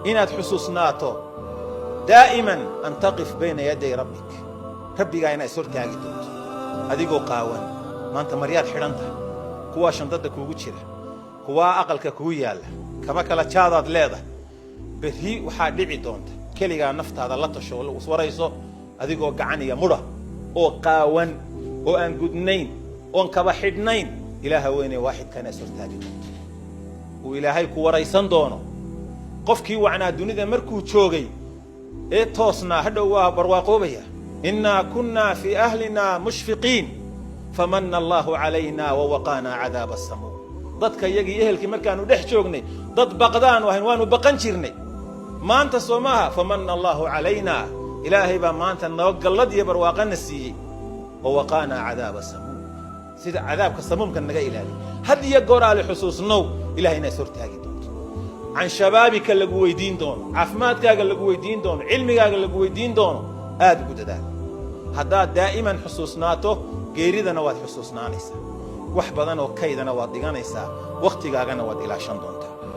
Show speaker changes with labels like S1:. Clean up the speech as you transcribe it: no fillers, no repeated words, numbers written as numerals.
S1: inaad xusuusnaato daa'iman an taqif bayna yaday rabbik rabbigaa inaad ishortaagi doonto adigoo qaawan maanta maryaad xidhan tahay kuwaa shandada kuugu jira kuwaa aqalka kugu yaalla kaba kala jaadaad leedahay berri waxaa dhici doonta keligaa naftaada la tasho oo iswarayso adigoo gacan iyo mudha oo qaawan oo aan gudnayn oon kaba xidhnayn ilaaha weyne waaxidkana ishortaagi doonto uu ilaahay ku waraysan doono qofkii wacnaa dunida markuu joogay ee toosnaa hadhow waa barwaaqoobaya innaa kunnaa fii ahlinaa mushfiqiin famanna allaahu calaynaa wawaqaanaa cadaaba asamuum dadka iyagii ehelkii markaanu dhex joognay dad baqdaanu ahayn waanu baqan jirnay maanta soo maaha famanna allaahu calaynaa ilaahay baa maanta noo gallad iyo barwaaqana siiyey wawaqaanaa cadaaba samuum sida cadaabka samuumka naga ilaaliy had iyo goor aale xusuusnow ilahay inaa ishortaagi doonto can shabaabika lagu weydiin doono caafimaadkaaga lagu weydiin doono cilmigaaga lagu weydiin doono aad ugu dadaal haddaad daa'iman xusuusnaato geeridana waad xusuusnaanaysaa wax badan oo kaydana waad dhiganaysaa wakhtigaagana waad ilaashan doontaa